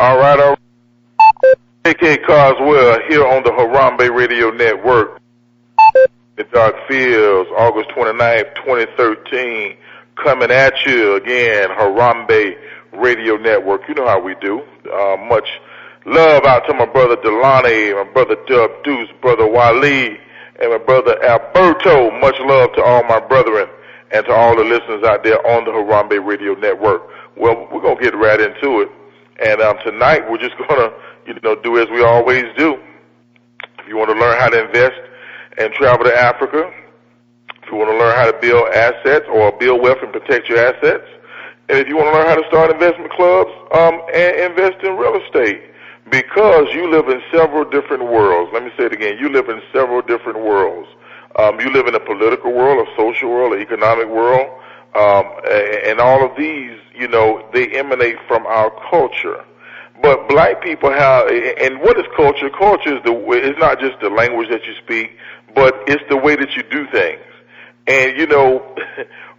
All right, all right. AK Carswell here on the Harambe Radio Network. The Dark Fields, August 29th, 2013. Coming at you again, Harambe Radio Network. You know how we do. Much love out to my brother Delani, my brother Dub Deuce, brother Wali, and my brother Alberto. Much love to all my brethren and to all the listeners out there on the Harambe Radio Network. Well, we're going to get right into it. And tonight we're just going to, do as we always do. If you want to learn how to invest and travel to Africa, if you want to learn how to build assets or build wealth and protect your assets, and if you want to learn how to start investment clubs and invest in real estate, because you live in several different worlds. Let me say it again. You live in several different worlds. You live in a political world, a social world, an economic world, and all of these, they emanate from our culture. But black people have, and what is culture? Culture is not just the language that you speak, but it's the way that you do things. And,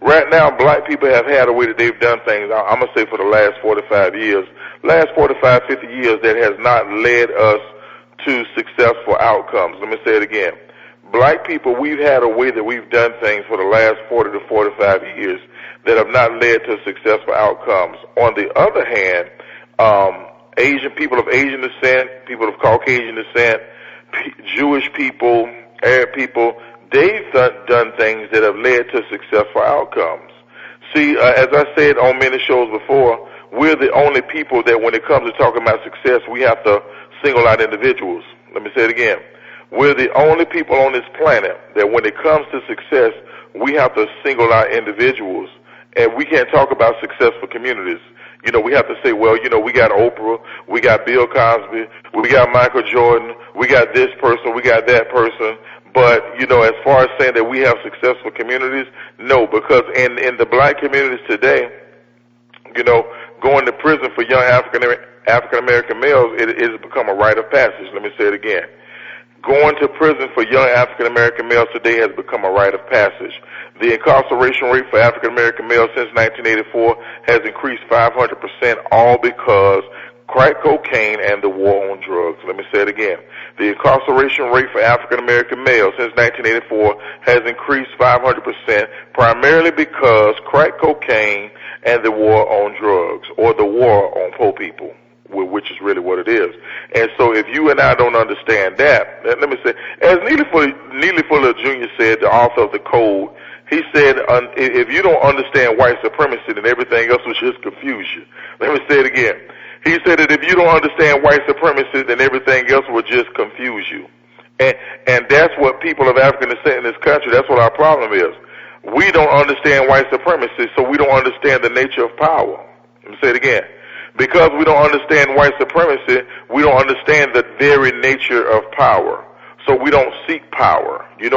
right now black people have had a way that they've done things, I'm going to say for the last 45 years, 50 years, that has not led us to successful outcomes. Let me say it again. Black people, we've had a way that we've done things for the last 40 to 45 years that have not led to successful outcomes. On the other hand, Asian people of Asian descent, people of Caucasian descent, Jewish people, Arab people, they've done things that have led to successful outcomes. See, as I said on many shows before, we're the only people that when it comes to talking about success, we have to single out individuals. Let me say it again. We're the only people on this planet that when it comes to success, we have to single out individuals. And we can't talk about successful communities. We have to say, well, we got Oprah, we got Bill Cosby, we got Michael Jordan, we got this person, we got that person. But, as far as saying that we have successful communities, no, because in the black communities today, going to prison for young African-American males, it has become a rite of passage. Let me say it again. Going to prison for young African-American males today has become a rite of passage. The incarceration rate for African-American males since 1984 has increased 500%, all because crack cocaine and the war on drugs. Let me say it again. The incarceration rate for African-American males since 1984 has increased 500%, primarily because crack cocaine and the war on drugs, or the war on poor people, which is really what it is. And so if you and I don't understand that, let me say, as Neely Fuller Jr. said, the author of The Code, he said, if you don't understand white supremacy, then everything else will just confuse you. Let me say it again. He said that if you don't understand white supremacy, then everything else will just confuse you. And that's what people of African descent in this country, that's what our problem is. We don't understand white supremacy, so we don't understand the nature of power. Let me say it again. Because we don't understand white supremacy, we don't understand the very nature of power. So we don't seek power. We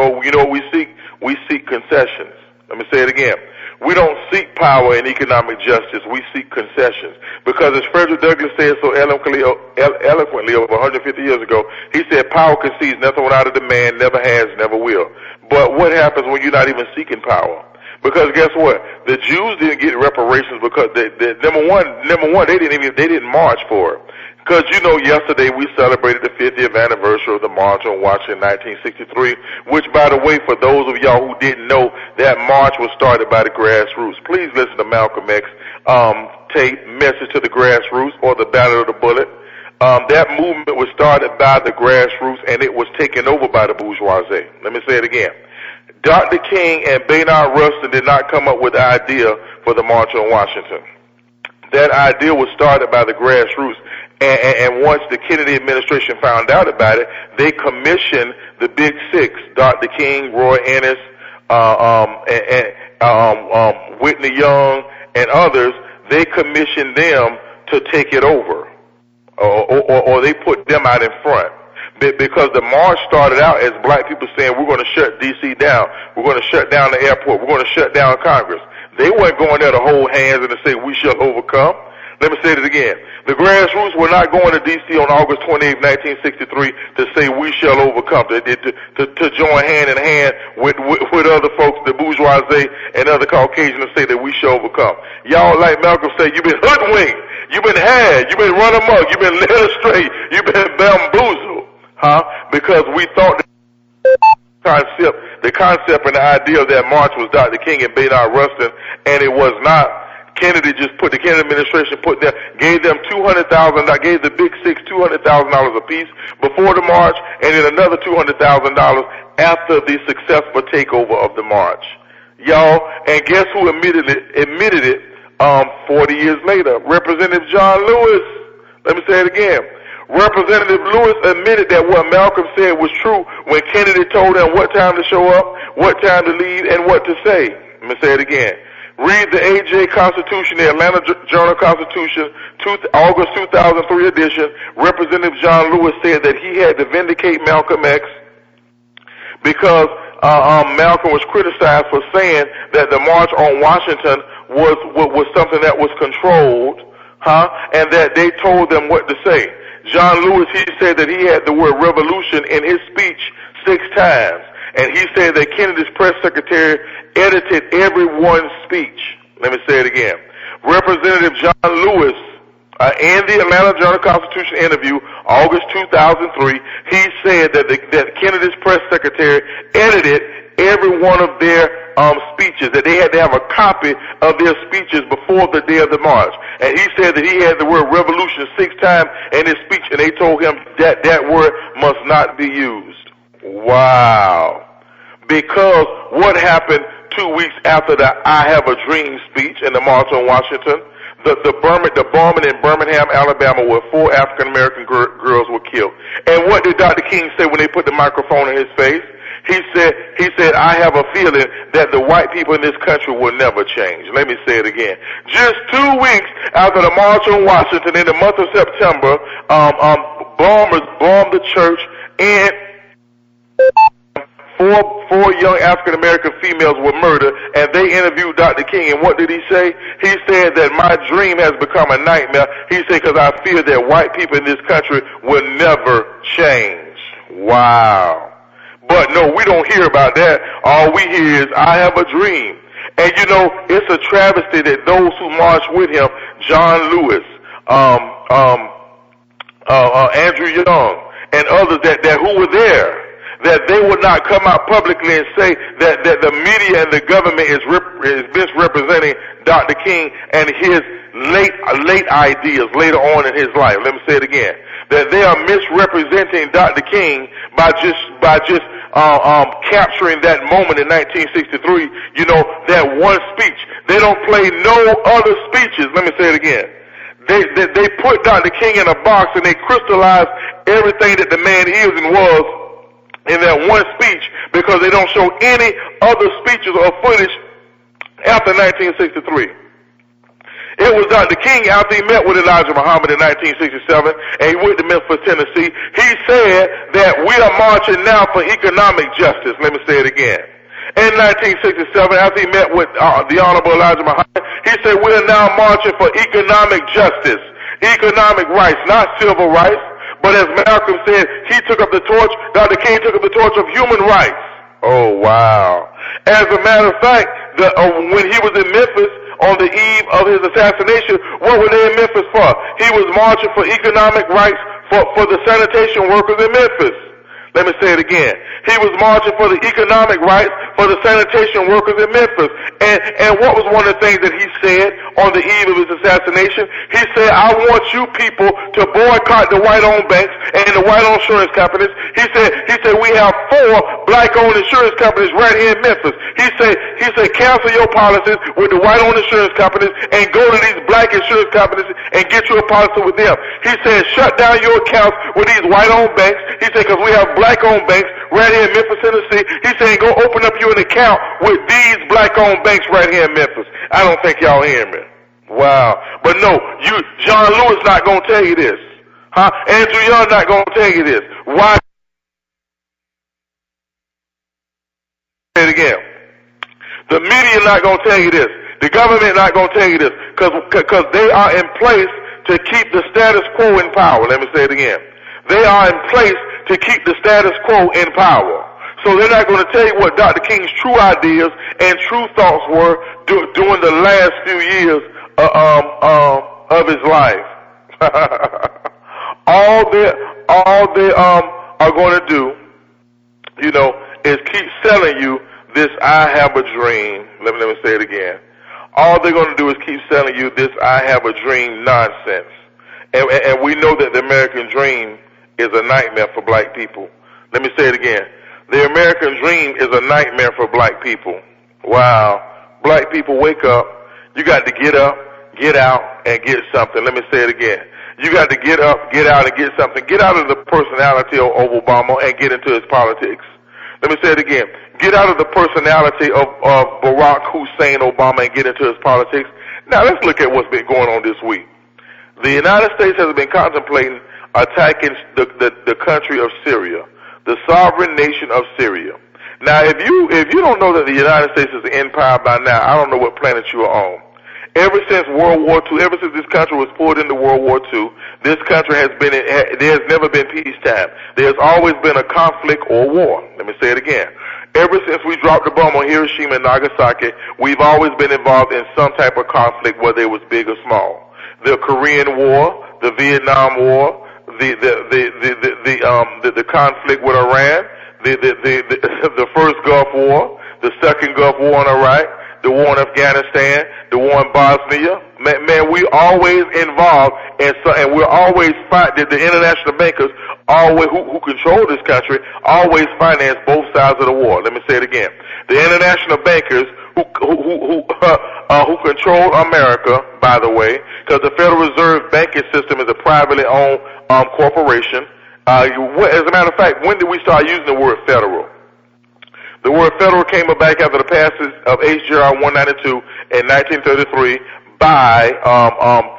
seek? We seek concessions. Let me say it again. We don't seek power and economic justice. We seek concessions. Because as Frederick Douglass said so eloquently over 150 years ago, he said, power concedes nothing without a demand, never has, never will. But what happens when you're not even seeking power? Because guess what? The Jews didn't get reparations because number one, they didn't march for it. Because yesterday we celebrated the 50th anniversary of the March on Washington in 1963, which, by the way, for those of y'all who didn't know, that march was started by the grassroots. Please listen to Malcolm X tape, Message to the Grassroots, or the Battle of the Bullet. That movement was started by the grassroots, and it was taken over by the bourgeoisie. Let me say it again. Dr. King and Bayard Rustin did not come up with the idea for the March on Washington. That idea was started by the grassroots. And once the Kennedy administration found out about it, they commissioned the Big Six, Dr. King, Roy Ennis, Whitney Young, and others. They commissioned them to take it over, or they put them out in front. Because the march started out as black people saying, we're going to shut D.C. down, we're going to shut down the airport, we're going to shut down Congress. They weren't going there to hold hands and to say, we shall overcome. Let me say it again. The grassroots were not going to D.C. on August 28, 1963 to say we shall overcome, to join hand in hand with other folks, the bourgeoisie and other Caucasians, to say that we shall overcome. Y'all, like Malcolm said, you've been hoodwinked. You've been had. You've been run amok. You've been led astray. You've been bamboozled. Because we thought the concept and the idea of that march was Dr. King and Bayard Rustin, and it was not. Kennedy the Kennedy administration gave them $200,000, gave the Big Six $200,000 apiece before the march, and then another $200,000 after the successful takeover of the march. Y'all, and guess who admitted it 40 years later? Representative John Lewis. Let me say it again. Representative Lewis admitted that what Malcolm said was true when Kennedy told him what time to show up, what time to leave, and what to say. Let me say it again. Read the AJ Constitution, the Atlanta Journal-Constitution, August 2003 edition. Representative John Lewis said that he had to vindicate Malcolm X because Malcolm was criticized for saying that the March on Washington was something that was controlled, and that they told them what to say. John Lewis, he said that he had the word revolution in his speech 6 times. And he said that Kennedy's press secretary edited every one speech. Let me say it again. Representative John Lewis, in the Atlanta Journal-Constitution interview, August 2003, he said that Kennedy's press secretary edited every one of their speeches, that they had to have a copy of their speeches before the day of the march. And he said that he had the word revolution 6 times in his speech, and they told him that that word must not be used. Wow. Because what happened 2 weeks after the I Have a Dream speech in the March on Washington? The bombing in Birmingham, Alabama, where 4 African-American girls were killed. And what did Dr. King say when they put the microphone in his face? He said, I have a feeling that the white people in this country will never change. Let me say it again. Just 2 weeks after the March on Washington, in the month of September, bombers bombed the church, and four young African-American females were murdered, and they interviewed Dr. King, and what did he say? He said that my dream has become a nightmare. He said, because I fear that white people in this country will never change. Wow. But no, we don't hear about that. All we hear is, I have a dream. And you know, it's a travesty that those who marched with him, John Lewis, Andrew Young, and others that who were there, that they would not come out publicly and say that the media and the government is misrepresenting Dr. King and his late ideas later on in his life. Let me say it again. That they are misrepresenting Dr. King by just capturing that moment in 1963, you know, that one speech. They don't play no other speeches. Let me say it again. They put Dr. King in a box and they crystallize everything that the man is and was in that one speech, because they don't show any other speeches or footage after 1963. It was Dr. King, after he met with Elijah Muhammad in 1967, and he went to Memphis, Tennessee, he said that we are marching now for economic justice. Let me say it again. In 1967, after he met with the Honorable Elijah Muhammad, he said we are now marching for economic justice, economic rights, not civil rights. But as Malcolm said, he took up the torch, Dr. King took up the torch of human rights. Oh, wow. As a matter of fact, when he was in Memphis on the eve of his assassination, what were they in Memphis for? He was marching for economic rights for the sanitation workers in Memphis. Let me say it again. He was marching for the economic rights for the sanitation workers in Memphis. And what was one of the things that he said on the eve of his assassination? He said, I want you people to boycott the white-owned banks and the white-owned insurance companies. He said, we have 4 black-owned insurance companies right here in Memphis. He said, cancel your policies with the white-owned insurance companies and go to these black insurance companies and get you a policy with them. He said, shut down your accounts with these white-owned banks. He said, because we have black-owned banks right here in Memphis, Tennessee. He's saying, go open up you an account with these black-owned banks right here in Memphis. I don't think y'all hear me. Wow. But no, John Lewis not going to tell you this. Andrew Young not going to tell you this. Why? Say it again. The media not going to tell you this. The government not going to tell you this. Because they are in place to keep the status quo in power. Let me say it again. They are in place to keep the status quo in power. So they're not going to tell you what Dr. King's true ideas and true thoughts were during the last few years of his life. all they are going to do, you know, is keep selling you this "I have a dream." Let me say it again. All they're going to do is keep selling you this "I have a dream" nonsense. And we know that the American dream is a nightmare for black people. Let me say it again. The American dream is a nightmare for black people. Wow. Black people, wake up. You got to get up, get out, and get something. Let me say it again. You got to get up, get out, and get something. Get out of the personality of Obama and get into his politics. Let me say it again. Get out of the personality of Barack Hussein Obama and get into his politics. Now let's look at what's been going on this week. The United States has been contemplating attacking the country of Syria, the sovereign nation of Syria. Now, if you don't know that the United States is an empire by now, I don't know what planet you are on. Ever since World War II, ever since this country was pulled into World War II, this country there has never been peacetime. There's always been a conflict or war. Let me say it again. Ever since we dropped the bomb on Hiroshima and Nagasaki, we've always been involved in some type of conflict, whether it was big or small. The Korean War, the Vietnam War, the conflict with Iran, the first Gulf War, the second Gulf War in Iraq, the war in Afghanistan, the war in Bosnia. Man, we always involved, and we're always fighting. The international bankers always who control this country always finance both sides of the war. Let me say it again. The international bankers who control America, by the way, because the Federal Reserve banking system is a privately owned corporation. As a matter of fact, when did we start using the word federal? The word federal came back after the passage of H.J.R. 192 in 1933 by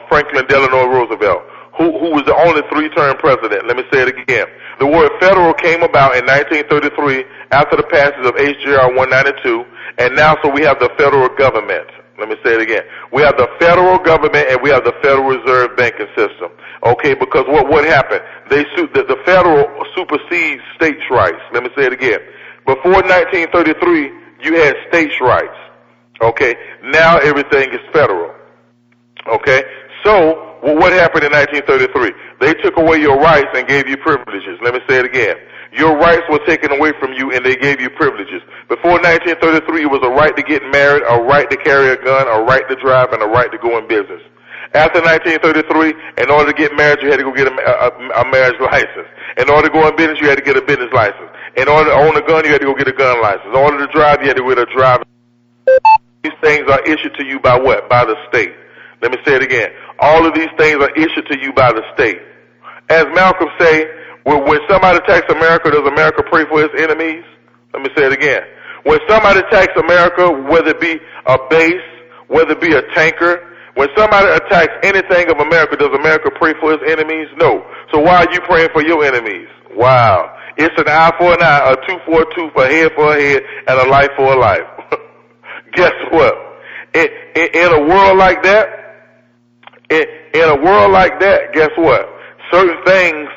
Franklin Delano Roosevelt, who was the only three-term president. Let me say it again. The word federal came about in 1933 after the passage of H.J.R. 192, and now so we have the federal government. Let me say it again. We have the federal government and we have the Federal Reserve banking system. Okay, because what happened? The federal supersedes states' rights. Let me say it again. Before 1933, you had states' rights. Okay, now everything is federal. Okay, so what happened in 1933? They took away your rights and gave you privileges. Let me say it again. Your rights were taken away from you and they gave you privileges. Before 1933, it was a right to get married, a right to carry a gun, a right to drive, and a right to go in business. After 1933, in order to get married, you had to go get a marriage license. In order to go in business, you had to get a business license. In order to own a gun, you had to go get a gun license. In order to drive, you had to go get a driver's license. These things are issued to you by what? By the state. Let me say it again. All of these things are issued to you by the state. As Malcolm say, when somebody attacks America, does America pray for its enemies? Let me say it again. When somebody attacks America, whether it be a base, whether it be a tanker, when somebody attacks anything of America, does America pray for its enemies? No. So why are you praying for your enemies? Wow. It's an eye for an eye, a tooth for a tooth, a head for a head, and a life for a life. Guess what? In a world like that, guess what? Certain things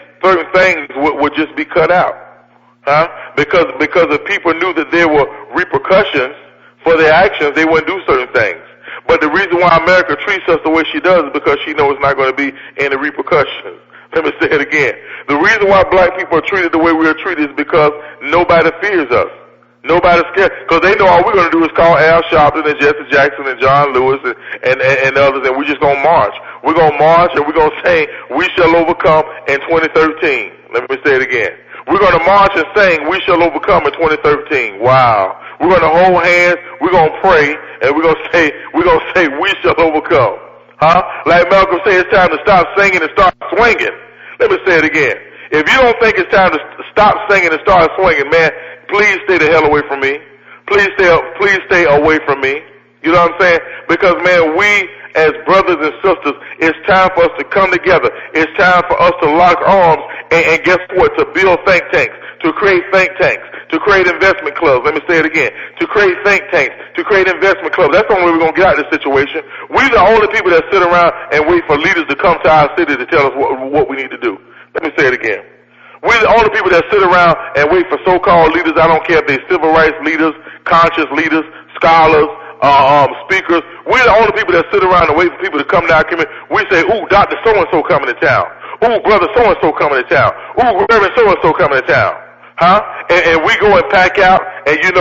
would just be cut out. Huh? Because if people knew that there were repercussions for their actions, they wouldn't do certain things. But the reason why America treats us the way she does is because she knows it's not going to be any repercussions. Let me say it again. The reason why black people are treated the way we are treated is because nobody fears us. Nobody's scared. Because they know all we're going to do is call Al Sharpton and Jesse Jackson and John Lewis and others, and we're just going to march. We're going to march and we're going to say, we shall overcome in 2013. Let me say it again. We're going to march and sing, we shall overcome in 2013. Wow. We're going to hold hands, we're going to pray, and we're going to say, we shall overcome. Huh? Like Malcolm said, it's time to stop singing and start swinging. Let me say it again. If you don't think it's time to stop singing and start swinging, man, please stay the hell away from me. Please stay away from me. You know what I'm saying? Because, man, we as brothers and sisters, it's time for us to come together. It's time for us to lock arms and guess what? To build think tanks, to create think tanks, to create investment clubs. Let me say it again. To create think tanks, to create investment clubs. That's the only way we're going to get out of this situation. We're the only people that sit around and wait for leaders to come to our city to tell us what we need to do. Let me say it again. We're the only people that sit around and wait for so-called leaders. I don't care if they're civil rights leaders, conscious leaders, scholars, speakers. We're the only people that sit around and wait for people to come to our community. We say, ooh, Dr. So-and-so coming to town. Ooh, Brother So-and-so coming to town. Ooh, Reverend So-and-so coming to town. Huh? And we go and pack out, and just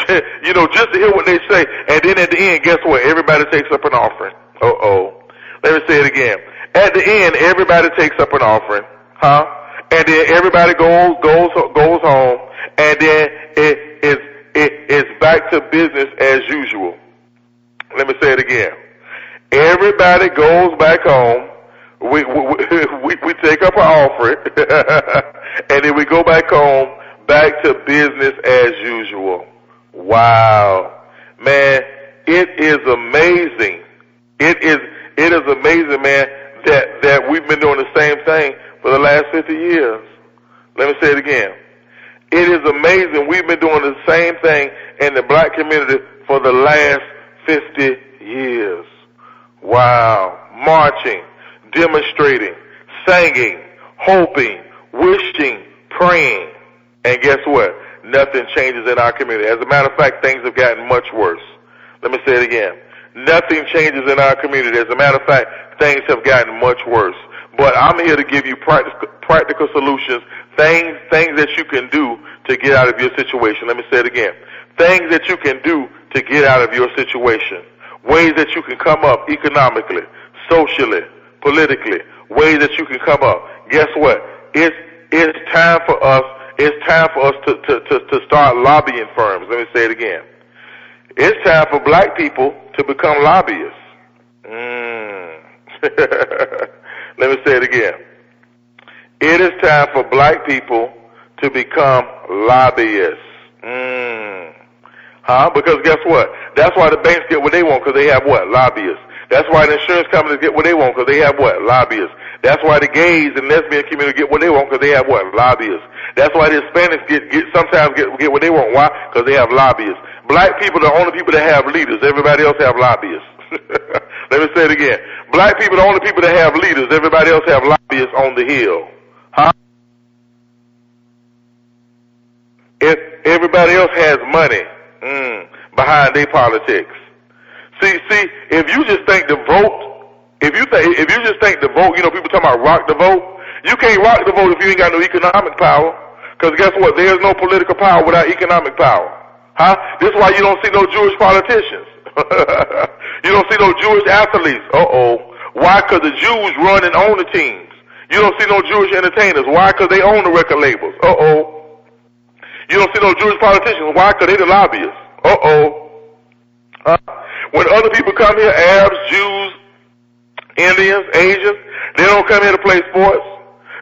to hear what they say. And then at the end, guess what? Everybody takes up an offering. Let me say it again. At the end, everybody takes up an offering. Huh? And then everybody goes home, and then it's back to business as usual. Let me say it again. Everybody goes back home. We take up our offering, and then we go back home, back to business as usual. Wow, man, it is amazing. It is amazing, man, that we've been doing the same thing for the last 50 years. Let me say it again. It is amazing we've been doing the same thing in the black community for the last 50 years. Wow. Marching, demonstrating, singing, hoping, wishing, praying. And guess what? Nothing changes in our community. As a matter of fact, things have gotten much worse. Let me say it again. Nothing changes in our community. As a matter of fact, things have gotten much worse. But I'm here to give you practical solutions, things that you can do to get out of your situation. Let me say it again. Things that you can do to get out of your situation. Ways that you can come up economically, socially, politically. Ways that you can come up. Guess what? It's time for us. It's time for us to start lobbying firms. Let me say it again. It's time for black people to become lobbyists. Let me say it again. It is time for black people to become lobbyists. Because guess what? That's why the banks get what they want, because they have what? Lobbyists. That's why the insurance companies get what they want, because they have what? Lobbyists. That's why the gays and lesbian community get what they want, because they have what? Lobbyists. That's why the Hispanics sometimes get what they want. Why? Because they have lobbyists. Black people are the only people that have leaders. Everybody else have lobbyists. Let me say it again. Black people are the only people that have leaders. Everybody else have lobbyists on the hill. If everybody else has money behind their politics. See, if you just think the vote, if you just think the vote, people talking about rock the vote, you can't rock the vote if you ain't got no economic power. Because guess what? There's no political power without economic power. This is why you don't see no Jewish politicians. You don't see no Jewish athletes. Why? Because the Jews run and own the teams. You don't see no Jewish entertainers. Why? Because they own the record labels. You don't see no Jewish politicians. Why? Because they the lobbyists. When other people come here, Arabs, Jews, Indians, Asians, they don't come here to play sports.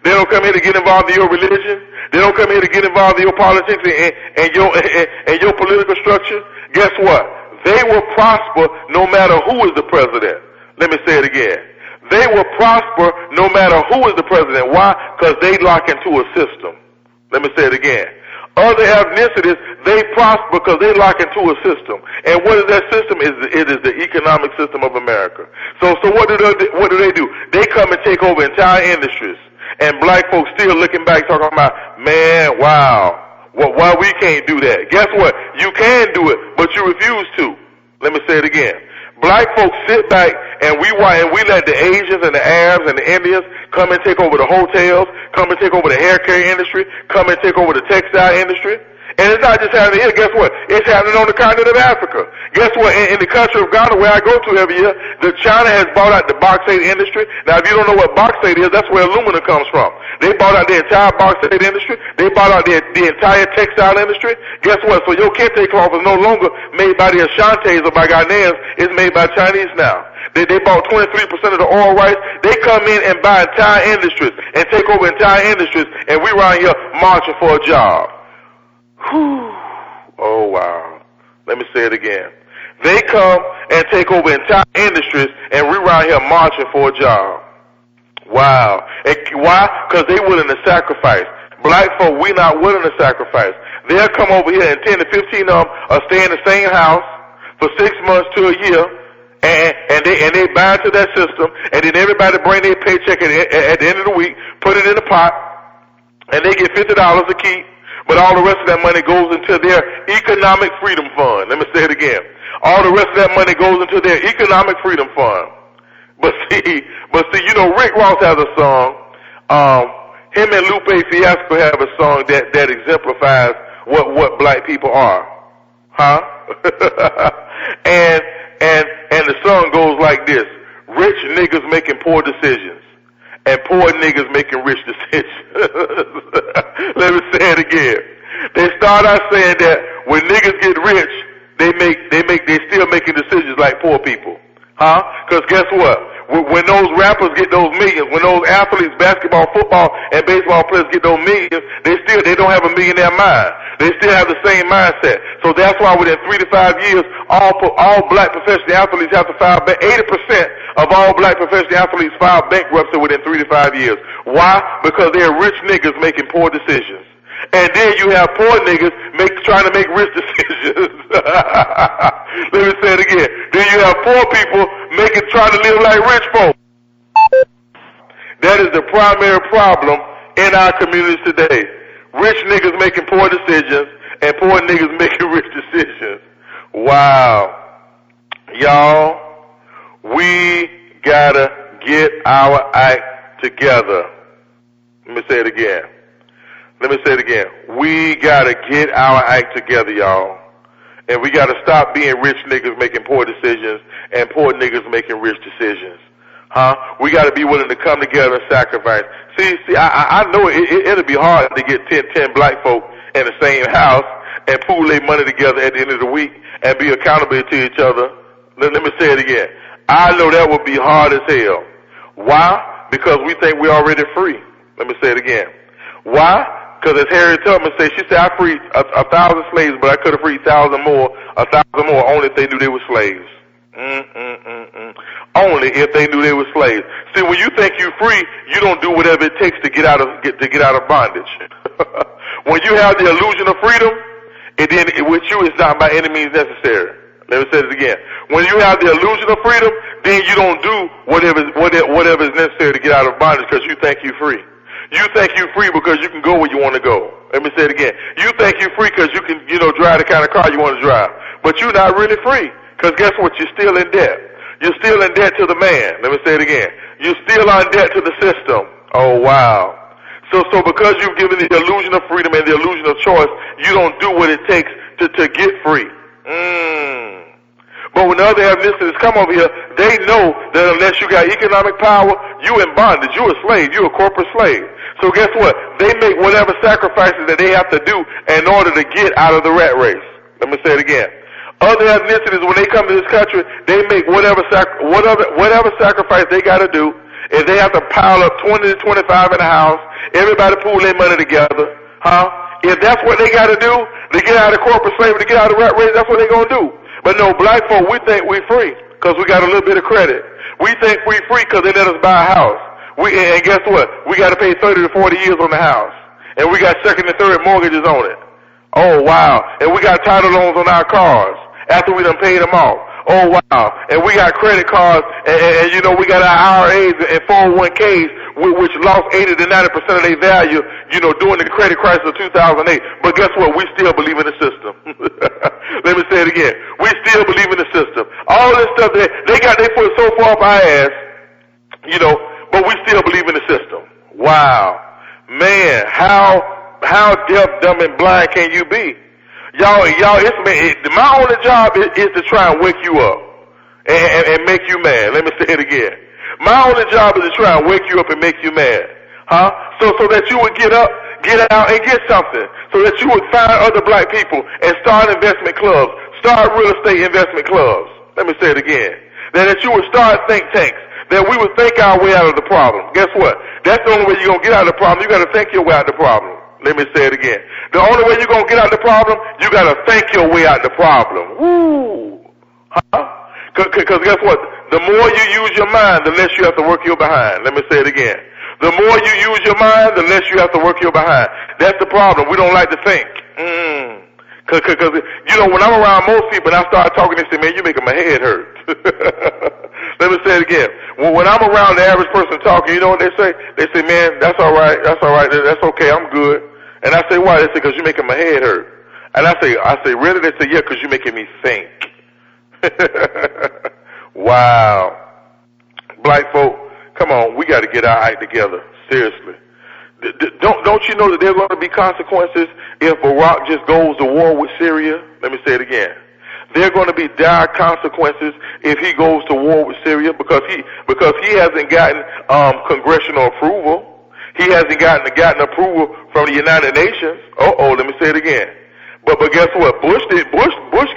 They don't come here to get involved in your religion. They don't come here to get involved in your politics and your political structure. Guess what? They will prosper no matter who is the president. Let me say it again. They will prosper no matter who is the president. Why? Because they lock into a system. Let me say it again. Other ethnicities, they prosper because they lock into a system. And what is that system? It is the economic system of America. So what do they do? They come and take over entire industries. And black folks still looking back talking about, man, wow, why we can't do that? Guess what? You can do it, but you refuse to. Let me say it again. Black folks sit back and we let the Asians and the Arabs and the Indians come and take over the hotels, come and take over the hair care industry, come and take over the textile industry. And it's not just happening here. Guess what? It's happening on the continent of Africa. Guess what? In the country of Ghana, where I go to every year, China has bought out the bauxite industry. Now, if you don't know what bauxite is, that's where aluminum comes from. They bought out the entire bauxite industry. They bought out the entire textile industry. Guess what? So your kente cloth is no longer made by the Ashantis or by Ghanaians. It's made by Chinese now. They bought 23% of the oil rights. They come in and buy entire industries and take over entire industries, and we around here marching for a job. Whew. Oh, wow. Let me say it again. They come and take over entire industries, and we around here marching for a job. Wow. And why? Because they willing to sacrifice. Black folk, we not willing to sacrifice. They'll come over here, and 10 to 15 of them are staying in the same house for 6 months to a year, and they buy into that system, and then everybody bring their paycheck at the end of the week, put it in a pot, and they get $50 a keep. But all the rest of that money goes into their economic freedom fund. Let me say it again. All the rest of that money goes into their economic freedom fund. But see, Rick Ross has a song. Him and Lupe Fiasco have a song that exemplifies what black people are. Huh? and the song goes like this: rich niggas making poor decisions, and poor niggas making rich decisions. Let me say it again. They start out saying that when niggas get rich, they still making decisions like poor people. Huh? Because guess what? When those rappers get those millions, when those athletes, basketball, football, and baseball players get those millions, they don't have a millionaire mind. They still have the same mindset. So that's why within 3 to 5 years, all black professional athletes have to file 80% of all black professional athletes file bankruptcy within 3 to 5 years. Why? Because they're rich niggas making poor decisions. And then you have poor niggas trying to make rich decisions. Let me say it again. Then you have poor people trying to live like rich folk. That is the primary problem in our communities today. Rich niggas making poor decisions and poor niggas making rich decisions. Wow. Y'all, we gotta get our act together. Let me say it again. We gotta get our act together, y'all. And we gotta stop being rich niggas making poor decisions and poor niggas making rich decisions. Huh? We gotta be willing to come together and sacrifice. See, I know it'll be hard to get 10 black folk in the same house and pool their money together at the end of the week and be accountable to each other. Let me say it again. I know that would be hard as hell. Why? Because we think we're already free. Let me say it again. Why? Because as Harriet Tubman said, she said, I freed 1,000 slaves, but I could have freed 1,000 more, only if they knew they were slaves. Only if they knew they were slaves. See, when you think you're free, you don't do whatever it takes to get out of bondage. When you have the illusion of freedom, with you it's not by any means necessary. Let me say this again. When you have the illusion of freedom, then you don't do whatever is necessary to get out of bondage because you think you're free. You think you're free because you can go where you want to go. Let me say it again. You think you're free because you can, drive the kind of car you want to drive. But you're not really free. Because guess what? You're still in debt. You're still in debt to the man. Let me say it again. You're still in debt to the system. Oh, wow. So because you've given the illusion of freedom and the illusion of choice, you don't do what it takes to get free. But when the other ethnicities come over here, they know that unless you got economic power, you in bondage. You a slave. You a corporate slave. So guess what? They make whatever sacrifices that they have to do in order to get out of the rat race. Let me say it again. Other ethnicities, when they come to this country, they make whatever sacrifice they got to do. If they have to pile up 20 to 25 in the house, everybody pool their money together, huh? If that's what they got to do to get out of corporate slavery, to get out of the rat race, that's what they're going to do. But no, black folk, we think we're free because we got a little bit of credit. We think we're free because they let us buy a house. And guess what? We got to pay 30 to 40 years on the house. And we got second and third mortgages on it. Oh, wow. And we got title loans on our cars after we done paid them off. Oh, wow. And we got credit cards, and we got our IRAs and 401ks, which lost 80 to 90% of their value, during the credit crisis of 2008. But guess what? We still believe in the system. Let me say it again. We still believe in the system. All this stuff, they got their foot so far up our ass, but we still believe in the system. Wow. Man, how deaf, dumb, and blind can you be? Y'all, my only job is to try and wake you up and make you mad. Let me say it again. My only job is to try and wake you up and make you mad. Huh? So that you would get up, get out, and get something. So that you would find other black people and start investment clubs, start real estate investment clubs. Let me say it again. That you would start think tanks, that we would think our way out of the problem. Guess what? That's the only way you're going to get out of the problem. You got to think your way out of the problem. Let me say it again. The only way you're going to get out of the problem, you got to think your way out of the problem. Woo! Huh? Because guess what? The more you use your mind, the less you have to work your behind. Let me say it again. The more you use your mind, the less you have to work your behind. That's the problem. We don't like to think. Because when I'm around most people and I start talking, they say, man, you're making my head hurt. Let me say it again. When I'm around the average person talking, you know what they say? They say, man, that's all right, that's okay, I'm good. And I say, why? They say, because you're making my head hurt. And I say, really? They say, yeah, because you're making me think. Wow. Black folk, come on, we got to get our act together. Seriously. Don't you know that there are going to be consequences if Barack just goes to war with Syria? Let me say it again. There are going to be dire consequences if he goes to war with Syria because he hasn't gotten congressional approval. He hasn't gotten approval from the United Nations. Let me say it again. But guess what? Bush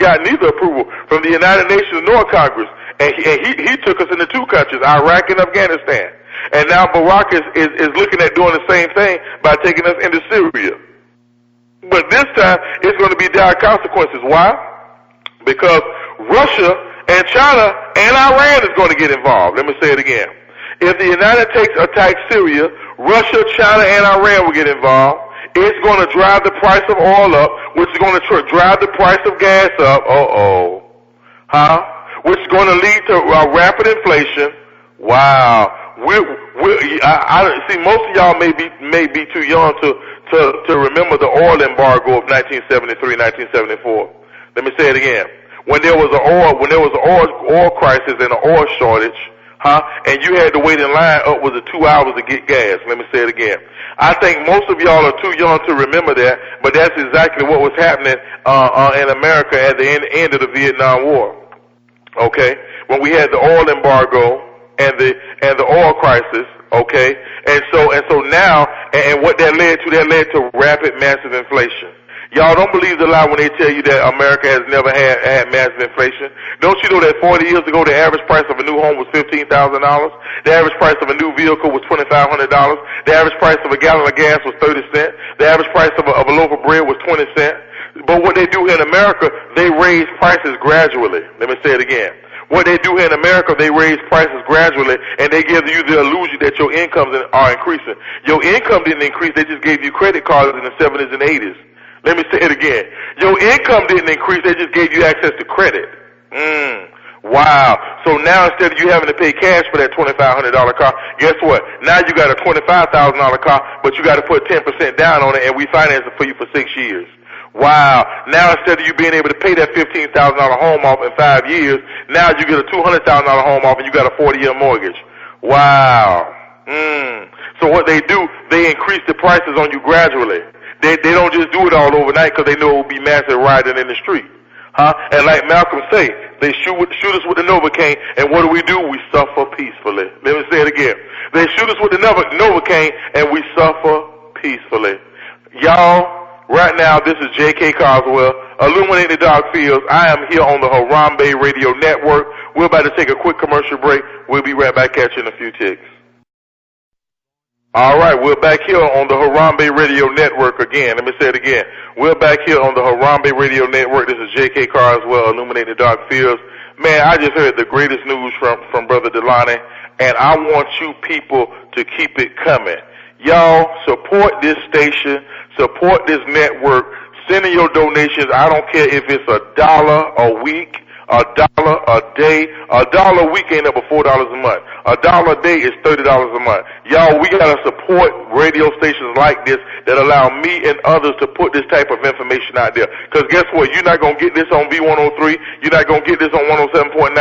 got neither approval from the United Nations nor Congress, and he took us into two countries, Iraq and Afghanistan. And now Barack is looking at doing the same thing by taking us into Syria. But this time it's going to be dire consequences. Why? Because Russia and China and Iran is going to get involved. Let me say it again. If the United States attacks Syria, Russia, China, and Iran will get involved. It's going to drive the price of oil up, which is going to drive the price of gas up. Which is going to lead to rapid inflation. Wow. I see most of y'all may be too young to remember the oil embargo of 1973, 1974. Let me say it again. When there was an oil crisis and an oil shortage, and you had to wait in line upwards of 2 hours to get gas. Let me say it again. I think most of y'all are too young to remember that, but that's exactly what was happening in America at the end of the Vietnam War. Okay, when we had the oil embargo and the oil crisis. Okay, and so now, and what that led to rapid, massive inflation. Y'all don't believe the lie when they tell you that America has never had massive inflation. Don't you know that 40 years ago the average price of a new home was $15,000? The average price of a new vehicle was $2,500. The average price of a gallon of gas was 30 cents. The average price of a loaf of bread was 20 cents. But what they do in America, they raise prices gradually. Let me say it again. What they do in America, they raise prices gradually, and they give you the illusion that your incomes are increasing. Your income didn't increase, they just gave you credit cards in the 70s and 80s. Let me say it again. Your income didn't increase, they just gave you access to credit. Wow. So now instead of you having to pay cash for that $2,500 car, guess what? Now you got a $25,000 car, but you got to put 10% down on it, and we finance it for you for 6 years. Wow. Now instead of you being able to pay that $15,000 home off in 5 years, now you get a $200,000 home off and you got a 40-year mortgage. Wow. So what they do, they increase the prices on you gradually. They don't just do it all overnight because they know it will be massive rioting in the street. And like Malcolm say, they shoot us with the Novocaine, and what do? We suffer peacefully. Let me say it again. They shoot us with the Novocaine, and we suffer peacefully. Y'all, right now, this is J.K. Coswell, illuminating the dark fields. I am here on the Harambe Radio Network. We're about to take a quick commercial break. We'll be right back at you in a few ticks. All right, we're back here on the Harambe Radio Network again. Let me say it again. We're back here on the Harambe Radio Network. This is J.K. Carswell, illuminating the dark fields. Man, I just heard the greatest news from Brother Delani, and I want you people to keep it coming. Y'all, support this station, support this network, send in your donations. I don't care if it's $1 a week, $1 a day. $1 a week ain't up but $4 a month. $1 a day is $30 a month. Y'all, we gotta support radio stations like this that allow me and others to put this type of information out there. Cause guess what? You're not gonna get this on B103. You're not gonna get this on 107.9.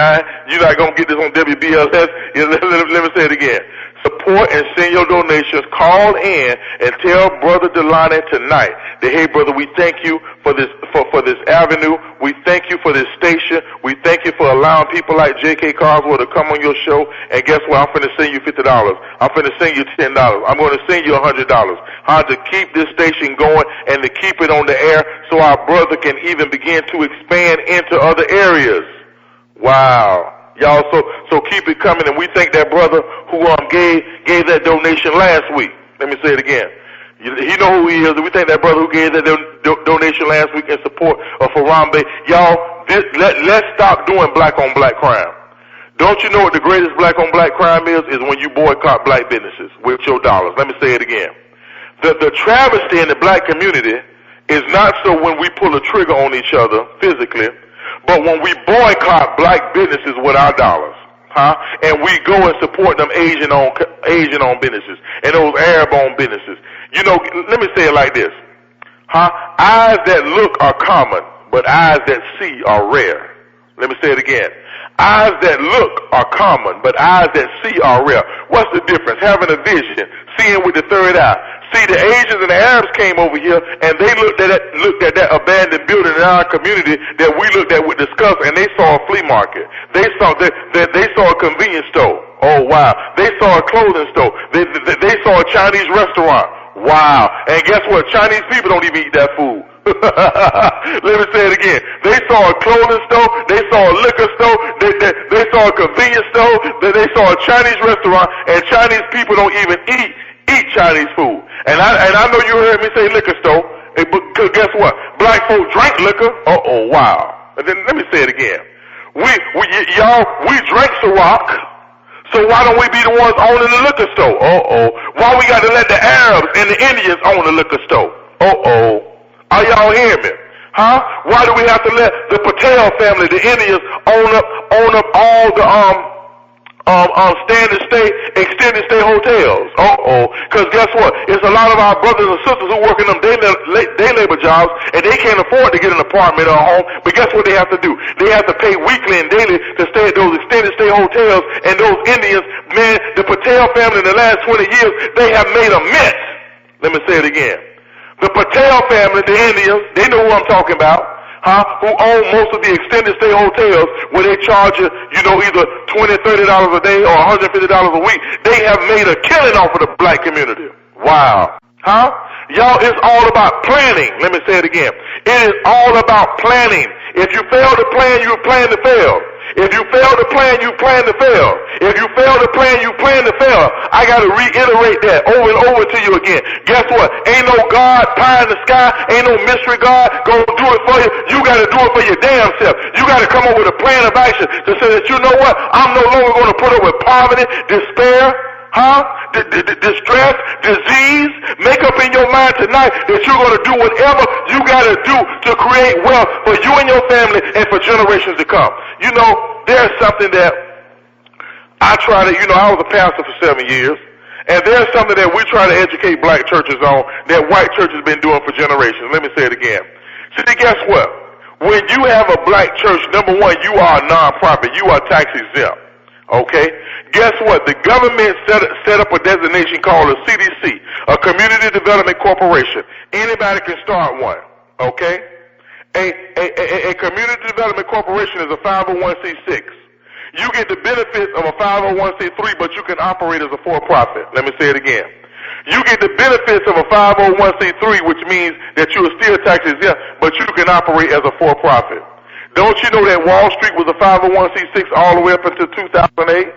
You're not gonna get this on WBLS. Let me say it again. Support and send your donations. Call in and tell Brother Delani tonight that, hey, brother, we thank you for this avenue. We thank you for this station. We thank you for allowing people like J.K. Carswell to come on your show. And guess what? I'm finna send you $50. I'm finna send you $10. I'm going to send you $100. How to keep this station going and to keep it on the air so our brother can even begin to expand into other areas. Wow. Y'all, so keep it coming, and we thank that brother who gave that donation last week. Let me say it again. He know who he is, and we thank that brother who gave that donation last week in support of Harambe. Y'all, let's stop doing black-on-black crime. Don't you know what the greatest black-on-black crime is? Is when you boycott black businesses with your dollars. Let me say it again. The travesty in the black community is not so when we pull a trigger on each other physically, but when we boycott black businesses with our dollars, and we go and support them Asian-owned businesses and those Arab-owned businesses. You know, let me say it like this, Eyes that look are common, but eyes that see are rare. Let me say it again. Eyes that look are common, but eyes that see are rare. What's the difference? Having a vision, seeing with the third eye. See, the Asians and the Arabs came over here, and they looked at that abandoned building in our community that we looked at with disgust, and they saw a flea market. They saw a convenience store. Oh wow! They saw a clothing store. They saw a Chinese restaurant. Wow! And guess what? Chinese people don't even eat that food. Let me say it again. They saw a clothing store. They saw a liquor store. They saw a convenience store. They saw a Chinese restaurant, and Chinese people don't even eat Chinese food. And I know you heard me say liquor store, because guess what? Black folk drank liquor. Wow. And then let me say it again. We drank Ciroc, so why don't we be the ones owning the liquor store? Why we got to let the Arabs and the Indians own the liquor store? Are y'all hearing me? Huh? Why do we have to let the Patel family, the Indians, own up all the extended stay hotels? Because guess what? It's a lot of our brothers and sisters who work in them day labor jobs, and they can't afford to get an apartment or a home. But guess what they have to do? They have to pay weekly and daily to stay at those extended stay hotels. And those Indians, man, the Patel family in the last 20 years, they have made a mess. Let me say it again. The Patel family, the Indians, they know who I'm talking about, who own most of the extended stay hotels where they charge you, either $20, $30 a day or $150 a week. They have made a killing off of the black community. Wow. Y'all, it's all about planning. Let me say it again. It is all about planning. If you fail to plan, you plan to fail. If you fail to plan, you plan to fail. If you fail to plan, you plan to fail. I got to reiterate that over and over to you again. Guess what? Ain't no God pie in the sky. Ain't no mystery God gonna do it for you. You got to do it for your damn self. You got to come up with a plan of action to say that, you know what? I'm no longer going to put up with poverty, despair, distress, disease. Make up in your mind tonight that you're going to do whatever you got to do to create wealth for you and your family and for generations to come. There's something that I try to, I was a pastor for 7 years, and there's something that we try to educate black churches on that white churches have been doing for generations. Let me say it again. See, guess what? When you have a black church, number one, you are a non-profit. You are tax exempt. Okay? Guess what? The government set up a designation called a CDC, a Community Development Corporation. Anybody can start one. Okay? A Community Development Corporation is a 501c6. You get the benefits of a 501c3, but you can operate as a for-profit. Let me say it again. You get the benefits of a 501c3, which means that you are still tax exempt, but you can operate as a for-profit. Don't you know that Wall Street was a 501c6 all the way up until 2008,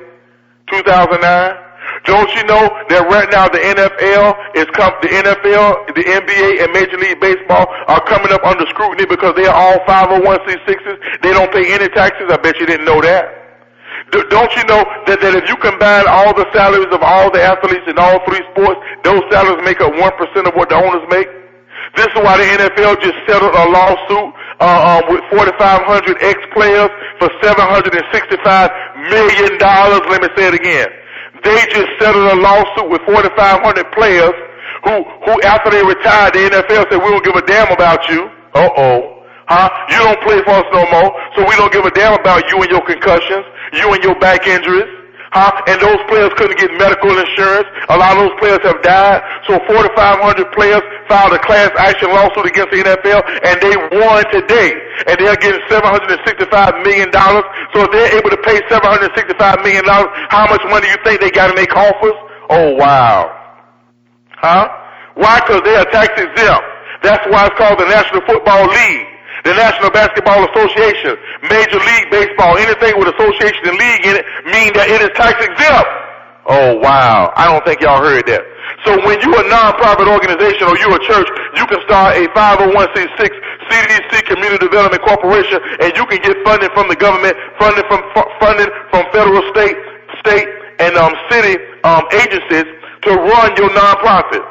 2009? Don't you know that right now the NFL, the NBA, and Major League Baseball are coming up under scrutiny because they are all 501c6s? They don't pay any taxes. I bet you didn't know that. Don't you know that if you combine all the salaries of all the athletes in all three sports, those salaries make up 1% of what the owners make? This is why the NFL just settled a lawsuit with 4,500 ex-players for $765 million. Let me say it again. They just settled a lawsuit with 4,500 players who after they retired, the NFL said, we don't give a damn about you. You don't play for us no more, so we don't give a damn about you and your concussions, you and your back injuries. And those players couldn't get medical insurance. A lot of those players have died. So 4,500 players filed a class action lawsuit against the NFL, and they won today. And they're getting $765 million. So if they're able to pay $765 million, how much money do you think they got in their coffers? Oh, wow. Why? Because they are tax exempt. That's why it's called the National Football League. The National Basketball Association, Major League Baseball, anything with association and league in it, mean that it is tax exempt. Oh, wow. I don't think y'all heard that. So when you're a non-profit organization or you're a church, you can start a 501c6 CDC Community Development Corporation, and you can get funding from the government, funding from federal, state, and city agencies to run your non-profit.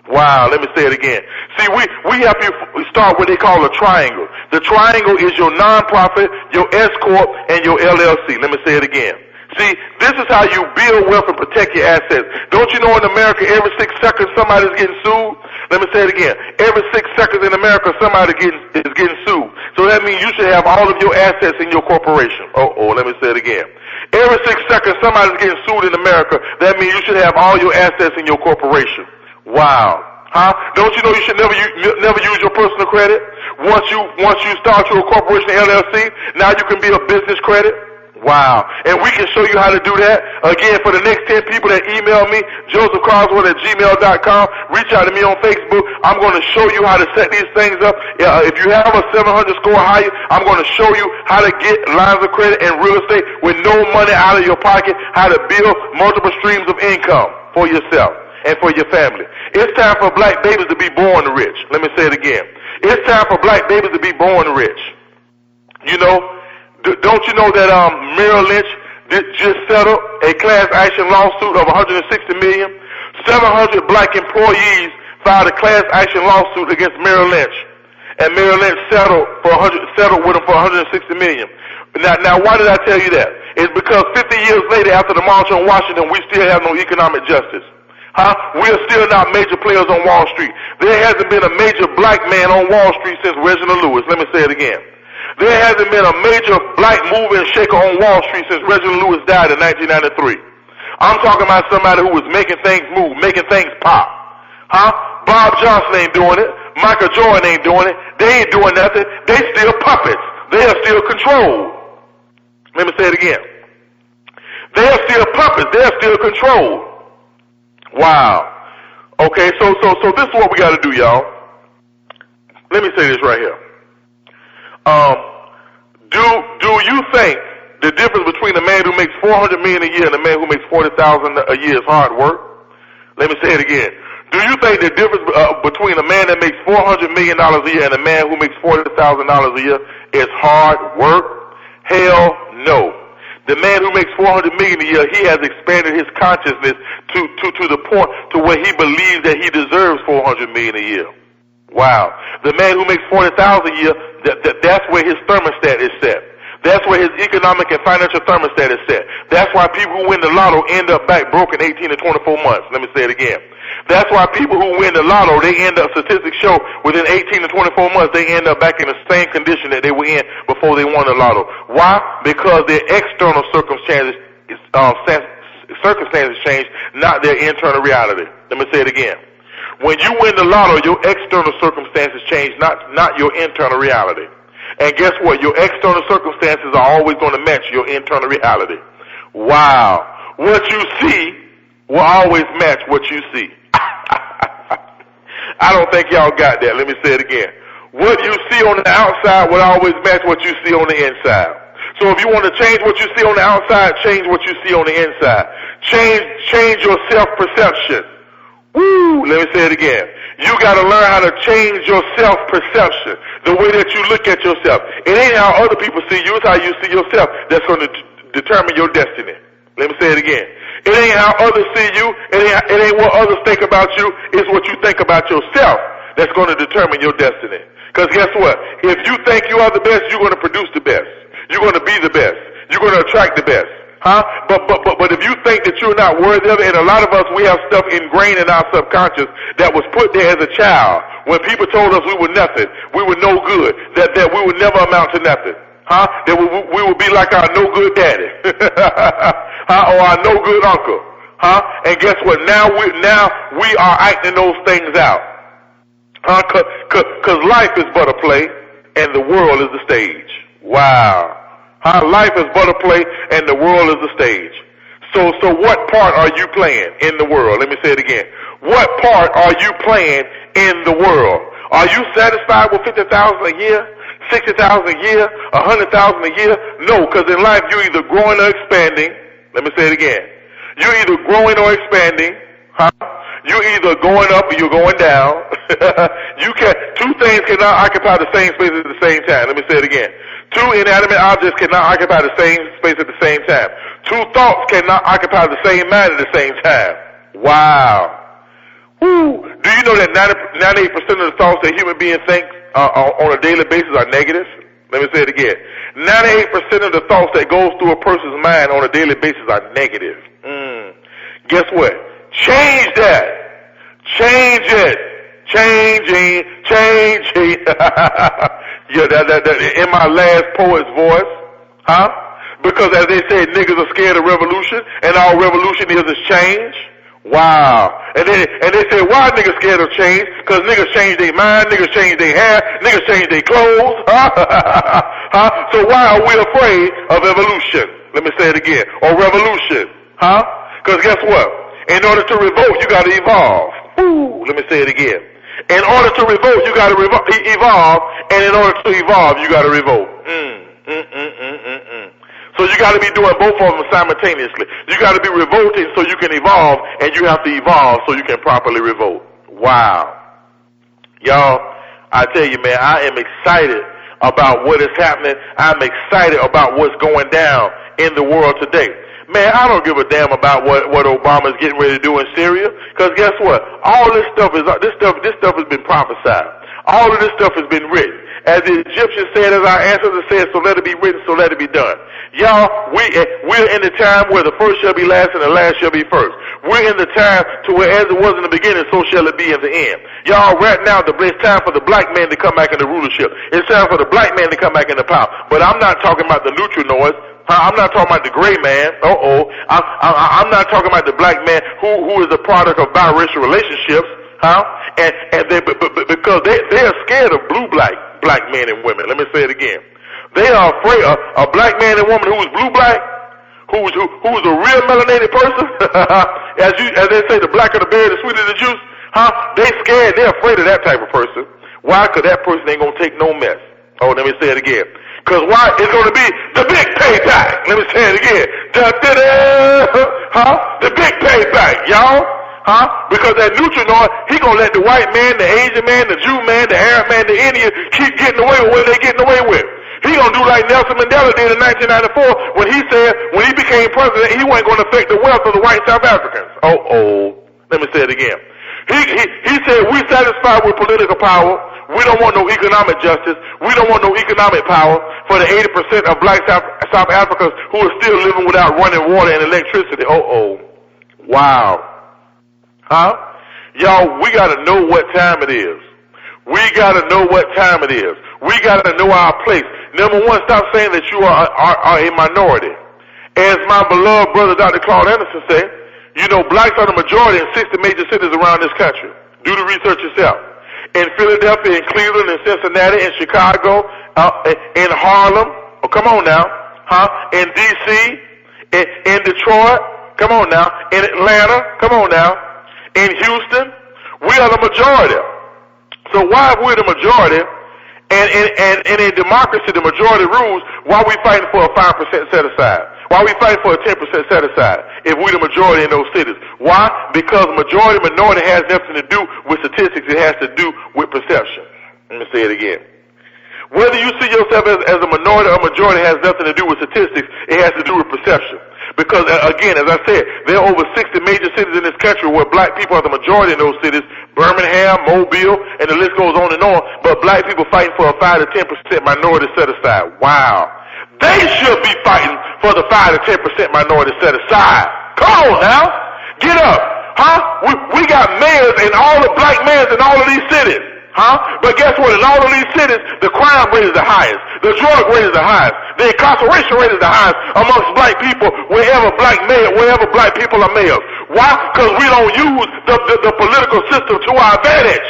Wow, let me say it again. See, we help you start what they call a triangle. The triangle is your nonprofit, your S-Corp, and your LLC. Let me say it again. See, this is how you build wealth and protect your assets. Don't you know in America every 6 seconds somebody's getting sued? Let me say it again. Every 6 seconds in America, somebody is getting sued. So that means you should have all of your assets in your corporation. Let me say it again. Every 6 seconds, somebody's getting sued in America. That means you should have all your assets in your corporation. Wow. Huh? Don't you know you should never use your personal credit? Once you start your corporation LLC, now you can be a business credit. Wow. And we can show you how to do that. Again, for the next 10 people that email me, josephcarswell@gmail.com, reach out to me on Facebook. I'm going to show you how to set these things up. If you have a 700 score higher, I'm going to show you how to get lines of credit and real estate with no money out of your pocket, how to build multiple streams of income for yourself and for your family. It's time for black babies to be born rich. Let me say it again. It's time for black babies to be born rich. You know, don't you know that Merrill Lynch just settled a class action lawsuit of $160 million? 700 black employees filed a class action lawsuit against Merrill Lynch, and Merrill Lynch settled with them for $160 million. Now, why did I tell you that? It's because 50 years later, after the March on Washington, we still have no economic justice. We are still not major players on Wall Street. There hasn't been a major black man on Wall Street since Reginald Lewis. Let me say it again. There hasn't been a major black mover and shaker on Wall Street since Reginald Lewis died in 1993. I'm talking about somebody who was making things move, making things pop. Bob Johnson ain't doing it. Michael Jordan ain't doing it. They ain't doing nothing. They still puppets. They are still controlled. Let me say it again. They are still puppets. They are still controlled. Wow. Okay, so this is what we got to do, y'all. Let me say this right here. Do you think the difference between a man who makes $400 million a year and a man who makes $40,000 a year is hard work? Let me say it again. Do you think the difference between a man that makes $400 million a year and a man who makes $40,000 a year is hard work? Hell no. The man who makes $400 million a year, he has expanded his consciousness to the point to where he believes that he deserves $400 million a year. Wow. The man who makes $40,000 a year, that's where his thermostat is set. That's where his economic and financial thermostat is set. That's why people who win the lotto end up back broke in 18 to 24 months. Let me say it again. That's why people who win the lotto, they end up, statistics show, within 18 to 24 months, they end up back in the same condition that they were in before they won the lotto. Why? Because their external circumstances change, not their internal reality. Let me say it again. When you win the lotto, your external circumstances change, not your internal reality. And guess what? Your external circumstances are always going to match your internal reality. Wow. What you see will always match what you see. I don't think y'all got that. Let me say it again. What you see on the outside will always match what you see on the inside. So if you want to change what you see on the outside, change what you see on the inside. Change your self-perception. Woo! Let me say it again. You got to learn how to change your self-perception, the way that you look at yourself. It ain't how other people see you, it's how you see yourself that's going to determine your destiny. Let me say it again. It ain't how others see you, it ain't what others think about you, it's what you think about yourself that's going to determine your destiny. Because guess what? If you think you are the best, you're going to produce the best. You're going to be the best. You're going to attract the best. But if you think that you're not worthy of it, and a lot of us, we have stuff ingrained in our subconscious that was put there as a child. When people told us we were nothing, we were no good, that we would never amount to nothing. That we would be like our no good daddy. Or our no good uncle. And guess what? Now we are acting those things out. Cause life is but a play and the world is the stage. Wow. Life is but a play and the world is the stage. So what part are you playing in the world? Let me say it again. What part are you playing in the world? Are you satisfied with $50,000 a year, $60,000 a year, $100,000 a year? No, because in life you're either growing or expanding. Let me say it again. You're either growing or expanding. You're either going up or you're going down. Two things cannot occupy the same space at the same time. Let me say it again. Two inanimate objects cannot occupy the same space at the same time. Two thoughts cannot occupy the same mind at the same time. Wow. Woo. Do you know that 98% of the thoughts that human beings think on a daily basis are negative? Let me say it again. 98% of the thoughts that goes through a person's mind on a daily basis are negative. Guess what? Change that. Change it. changing. Yeah, that in my last poet's voice, huh? Because as they say, niggas are scared of revolution, and all revolution is change. Wow. And they say, why niggas scared of change? Because niggas change their mind, niggas change their hair, niggas change their clothes. Huh? So why are we afraid of evolution? Let me say it again. Or revolution. Huh? Because guess what? In order to revolt, you gotta evolve. Ooh, let me say it again. In order to revolt, you gotta evolve, and in order to evolve, you gotta revolt. So you gotta be doing both of them simultaneously. You gotta be revolting so you can evolve, and you have to evolve so you can properly revolt. Wow. Y'all, I tell you, man, I am excited about what is happening. I'm excited about what's going down in the world today. Man, I don't give a damn about what Obama's getting ready to do in Syria, because guess what? All this stuff has been prophesied. All of this stuff has been written. As the Egyptians said, as our ancestors said, so let it be written, so let it be done. Y'all, we're in the time where the first shall be last and the last shall be first. We're in the time to where as it was in the beginning, so shall it be in the end. Y'all, right now, it's time for the black man to come back in the rulership. It's time for the black man to come back in the power. But I'm not talking about the neutrinoids. I'm not talking about the gray man. I'm not talking about the black man who is a product of biracial relationships. Because they're scared of black men and women. Let me say it again. They are afraid of a black man and woman who is blue-black, who is a real melanated person. as they say, the blacker the berry, the sweeter the juice. They scared. They're afraid of that type of person. Why? Because that person ain't gonna take no mess. Oh, let me say it again. Because why? It's gonna be the big payback. Let me say it again. The big payback, y'all. Because that neutrinoid, he gonna let the white man, the Asian man, the Jew man, the Arab man, the Indian keep getting away with what they getting away with. He gonna do like Nelson Mandela did in 1994 when he said when he became president he wasn't gonna affect the wealth of the white South Africans. Let me say it again. He said we satisfied with political power. We don't want no economic justice. We don't want no economic power for the 80% of black South Africans who are still living without running water and electricity. Wow. Y'all, we gotta know what time it is. We gotta know what time it is. We gotta know our place. Number one, stop saying that you are a minority. As my beloved brother Dr. Claude Anderson said, you know, blacks are the majority in 60 major cities around this country. Do the research yourself. In Philadelphia, in Cleveland, in Cincinnati, in Chicago, in Harlem, come on now, in D.C., in Detroit, come on now, in Atlanta, come on now, in Houston, we are the majority. So why if we're the majority, and in a democracy the majority rules, why are we fighting for a 5% set aside? Why are we fighting for a 10% set aside if we're the majority in those cities? Why? Because minority has nothing to do with statistics, it has to do with perception. Let me say it again. Whether you see yourself as a minority or majority has nothing to do with statistics, it has to do with perception. Because, again, as I said, there are over 60 major cities in this country where black people are the majority in those cities, Birmingham, Mobile, and the list goes on and on, but black people fighting for a 5 to 10% minority set aside. Wow. They should be fighting for the 5 to 10% minority set aside. Come on now. Get up. We got mayors and all the black mayors in all of these cities. But guess what? In all of these cities, the crime rate is the highest. The drug rate is the highest. The incarceration rate is the highest amongst black people wherever black people are mayors. Why? Because we don't use the political system to our advantage.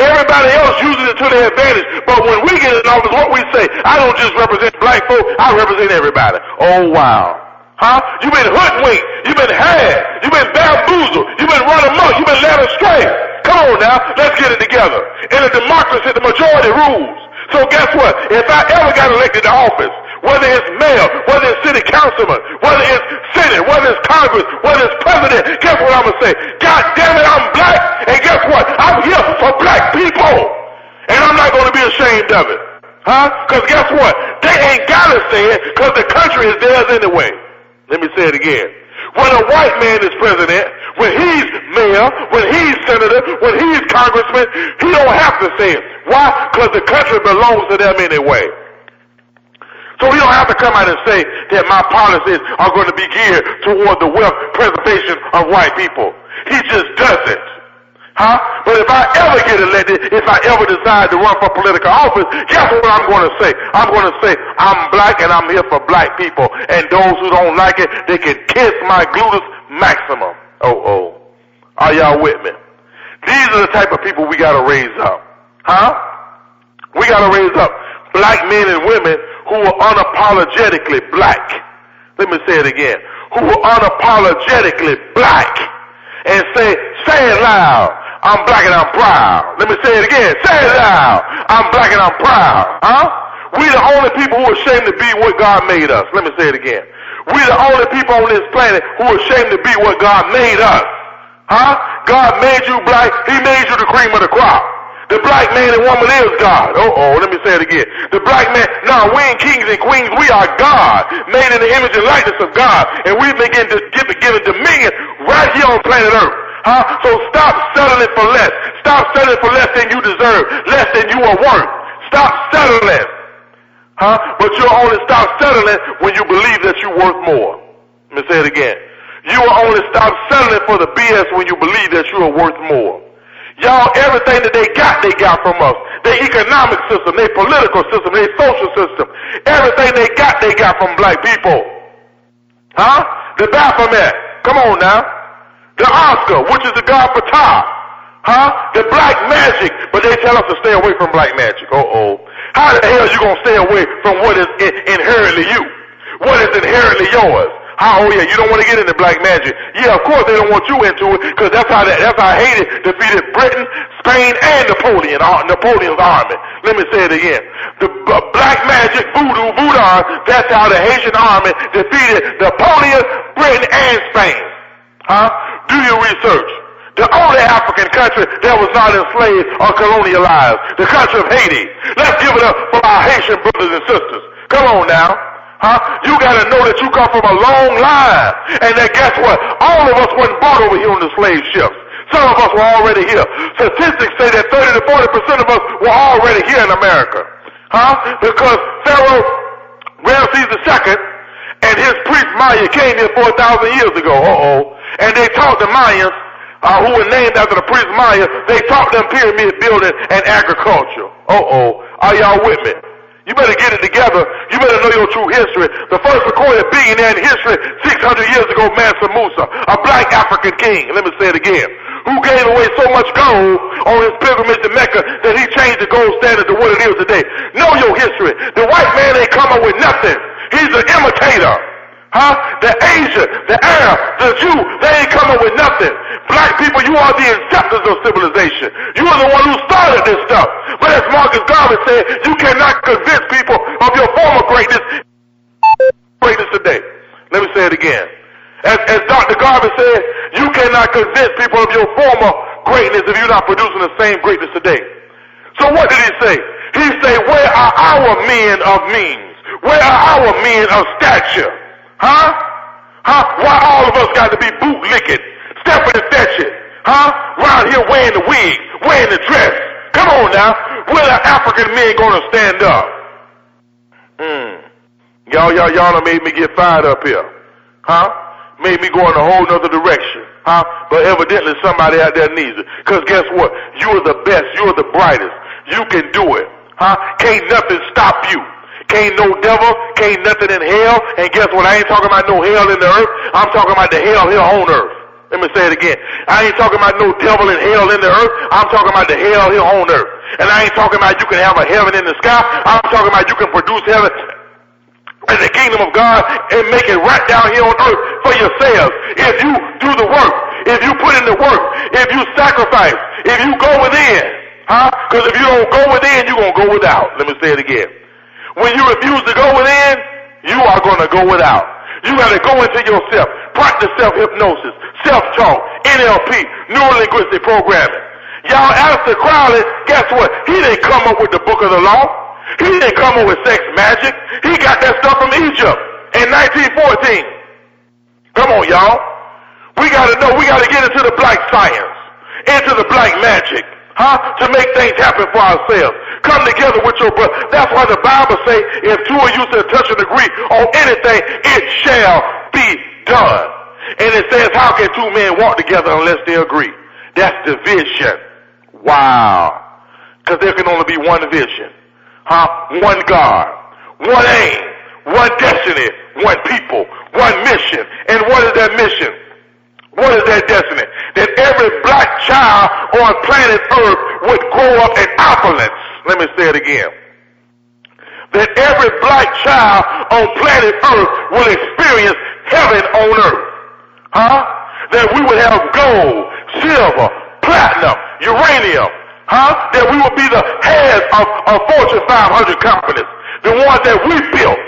Everybody else uses it to their advantage. But when we get in office, what we say, I don't just represent black folk, I represent everybody. Oh, wow. You've been hoodwinked. You've been had. You've been bamboozled. You've been run amok. You've been led astray. Come on now, let's get it together. In a democracy, the majority rules. So guess what? If I ever got elected to office, whether it's mayor, whether it's city councilman, whether it's senate, whether it's Congress, whether it's president, guess what I'm going to say? God damn it, I'm black, and guess what? I'm here for black people. And I'm not going to be ashamed of it. Because guess what? They ain't got to say it because the country is theirs anyway. Let me say it again. When a white man is president, when he's mayor, when he's senator, when he's congressman, he don't have to say it. Why? Because the country belongs to them anyway. So he don't have to come out and say that my policies are going to be geared toward the wealth preservation of white people. He just does it. Huh? But if I ever get elected, if I ever decide to run for political office, guess what I'm going to say? I'm going to say, I'm black and I'm here for black people. And those who don't like it, they can kiss my gluteus maximum. Oh. Are y'all with me? These are the type of people we got to raise up. Huh? We got to raise up black men and women who are unapologetically black. Let me say it again. Who are unapologetically black. And say it loud. I'm black and I'm proud. Let me say it again. Say it loud. I'm black and I'm proud. Huh? We the only people who are ashamed to be what God made us. Let me say it again. We the only people on this planet who are ashamed to be what God made us. Huh? God made you black. He made you the cream of the crop. The black man and woman is God. Let me say it again. The black man, we ain't kings and queens. We are God, made in the image and likeness of God. And we've been given dominion right here on planet Earth. Huh? So stop settling for less. Stop settling for less than you deserve, less than you are worth. Stop settling. Huh? But you'll only stop settling when you believe that you're worth more. Let me say it again. You will only stop settling for the BS when you believe that you are worth more. Y'all, everything that they got from us. Their economic system, their political system, their social system. Everything they got from black people. Huh? The Baphomet. Come on now. The Oscar, which is the god for Ptah. Huh? The black magic. But they tell us to stay away from black magic. How the hell are you going to stay away from what is inherently you? What is inherently yours? You don't want to get into black magic. Yeah, of course they don't want you into it, because that's how Haiti defeated Britain, Spain, and Napoleon's army. Let me say it again. The black magic, voodoo, that's how the Haitian army defeated Napoleon, Britain, and Spain. Huh? Do your research. The only African country that was not enslaved or colonialized, the country of Haiti. Let's give it up for our Haitian brothers and sisters. Come on now. Huh? You gotta know that you come from a long line. And that guess what? All of us weren't brought over here on the slave ships. Some of us were already here. Statistics say that 30 to 40% of us were already here in America. Huh? Because Pharaoh Ramses II and his priest Maya came here 4,000 years ago. And they taught the Mayans, who were named after the priest Maya, they taught them pyramid building and agriculture. Are y'all with me? You better get it together. You better know your true history. The first recorded billionaire in history 600 years ago, Mansa Musa, a black African king. Let me say it again. Who gave away so much gold on his pilgrimage to Mecca that he changed the gold standard to what it is today. Know your history. The white man ain't come up with nothing. He's an imitator. Huh? The Asian, the Arab, the Jew, they ain't come up with nothing. Black people, you are the inceptors of civilization. You are the one who started this stuff. But as Marcus Garvey said, you cannot convince people of your former greatness today. Let me say it again. As Dr. Garvey said, you cannot convince people of your former greatness if you're not producing the same greatness today. So what did he say? He said, where are our men of means? Where are our men of stature? Huh? Why all of us got to be bootlicking, stepping and fetching? Round here wearing the wig, wearing the dress. Come on now. Where are African men going to stand up? Y'all done made me get fired up here. Made me go in a whole nother direction. But evidently somebody out there needs it. Because guess what? You are the best. You are the brightest. You can do it. Can't nothing stop you. Can't no devil, can't nothing in hell. And guess what? I ain't talking about no hell in the earth. I'm talking about the hell here on earth. Let me say it again. I ain't talking about no devil in hell in the earth. I'm talking about the hell here on earth. And I ain't talking about you can have a heaven in the sky. I'm talking about you can produce heaven in the kingdom of God and make it right down here on earth for yourselves. If you do the work, if you put in the work, if you sacrifice, if you go within. Because if you don't go within, you're going to go without. Let me say it again. When you refuse to go within, you are going to go without. You got to go into yourself. Practice self-hypnosis, self-talk, NLP, neuro-linguistic programming. Y'all, Aleister Crowley, guess what? He didn't come up with the book of the law. He didn't come up with sex magic. He got that stuff from Egypt in 1914. Come on, y'all. We got to know. We got to get into the black science, into the black magic. To make things happen for ourselves. Come together with your brother. That's why the Bible say, if two of you shall touch and agree on anything, it shall be done. And it says, how can two men walk together unless they agree? That's division. Wow. Because there can only be one vision. One God, one aim, one destiny, one people, one mission. And what is that mission? What is that destiny? That every black child on planet Earth would grow up in opulence. Let me say it again. That every black child on planet Earth will experience heaven on earth. That we would have gold, silver, platinum, uranium. That we would be the heads of Fortune 500 companies. The ones that we built.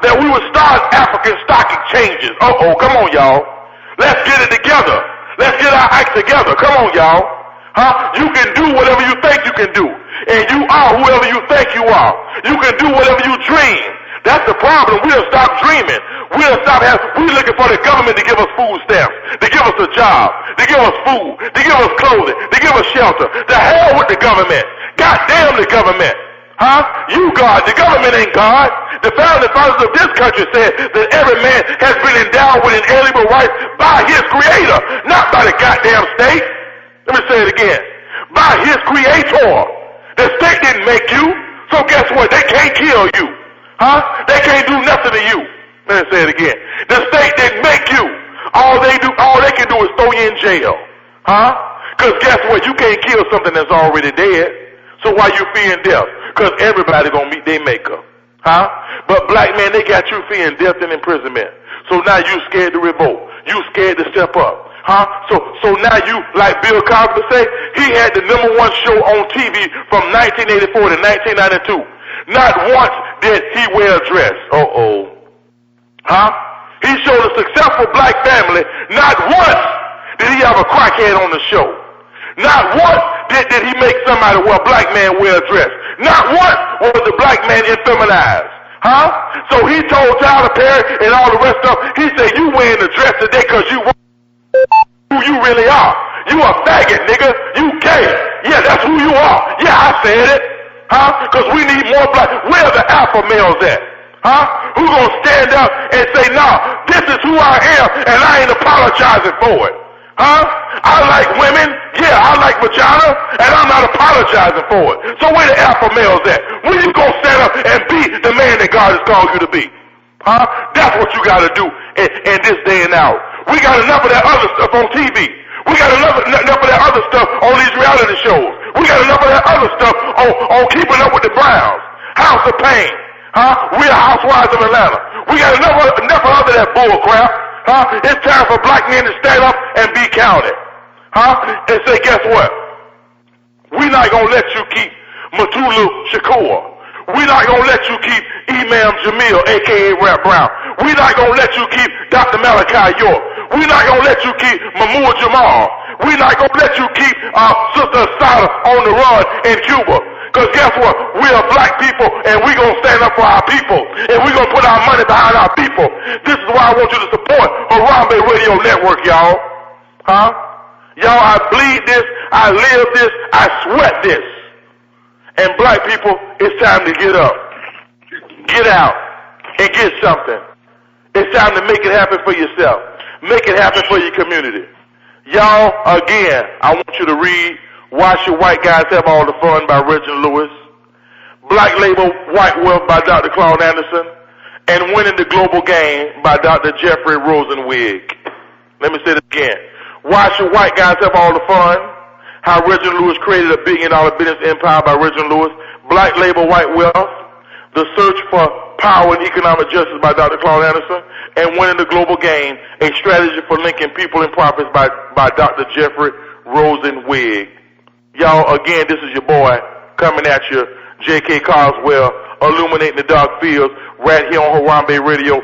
That we would start African stock exchanges. Come on, y'all. Let's get it together. Let's get our act together. Come on, y'all. You can do whatever you think you can do. And you are whoever you think you are. You can do whatever you dream. That's the problem. We'll stop dreaming. We're looking for the government to give us food stamps, to give us a job, to give us food, to give us clothing, to give us shelter. The hell with the government. God damn the government. You God. The government ain't God. The founding fathers of this country said that every man has been endowed with inalienable rights by his creator, not by the goddamn state. Let me say it again. By his creator. The state didn't make you, so guess what? They can't kill you. They can't do nothing to you. Let me say it again. The state didn't make you. All they can do is throw you in jail. Because guess what? You can't kill something that's already dead. So why you fearing death? Because everybody gonna meet their maker. But black man, they got you fearing death and imprisonment. So now you scared to revolt. You scared to step up. So now you, like Bill Cosby say, he had the #1 show on TV from 1984 to 1992. Not once did he wear a dress. He showed a successful black family. Not once did he have a crackhead on the show. Not once did he make somebody, a black man, wear a dress. Not once was the black man effeminized. So he told Tyler Perry and all the rest of them, he said, you wearing a dress today because you who you really are. You a faggot, nigga. You gay. Yeah, that's who you are. Yeah, I said it. Because we need more black. Where are the alpha males at? Who gonna stand up and say, nah, this is who I am and I ain't apologizing for it? I like women. Yeah, I like vagina and I'm not apologizing for it. So where the alpha males at? When you gonna stand up and be the man that God has called you to be? That's what you gotta do in this day and hour. We got enough of that other stuff on TV. We got enough of that other stuff on these reality shows. We got enough of that other stuff on Keeping Up with the Browns, House of Pain, Real Housewives of Atlanta. We got enough of that bull crap. It's time for black men to stand up and be counted. And say, guess what? We're not gonna let you keep Matulu Shakur. We're not gonna let you keep Imam Jamil, aka Rap Brown. We're not gonna let you keep Dr. Malachi York. We're not gonna let you keep Mahmoud Jamal. We're not gonna let you keep Sister Asada on the run in Cuba. Because guess what? We are black people and we're gonna stand up for our people. And we're gonna put our money behind our people. This is why I want you to support Harambe Radio Network, y'all. Y'all, I bleed this, I live this, I sweat this. And black people, it's time to get up, get out, and get something. It's time to make it happen for yourself. Make it happen for your community. Y'all, again, I want you to read Why Should White Guys Have All the Fun by Reginald Lewis, Black Label White Wealth by Dr. Claude Anderson, and Winning the Global Game by Dr. Jeffrey Rosenwig. Let me say it again. Why Should White Guys Have All the Fun? How Reginald Lewis Created a $1 billion business empire by Reginald Lewis, Black Label White Wealth, The Search for Power and Economic Justice by Dr. Claude Anderson, and Winning the Global Game, A Strategy for Linking People and Profits by Dr. Jeffrey Rosenwig. Y'all, again, this is your boy coming at you, J.K. Carswell, illuminating the dark fields right here on Harambe Radio.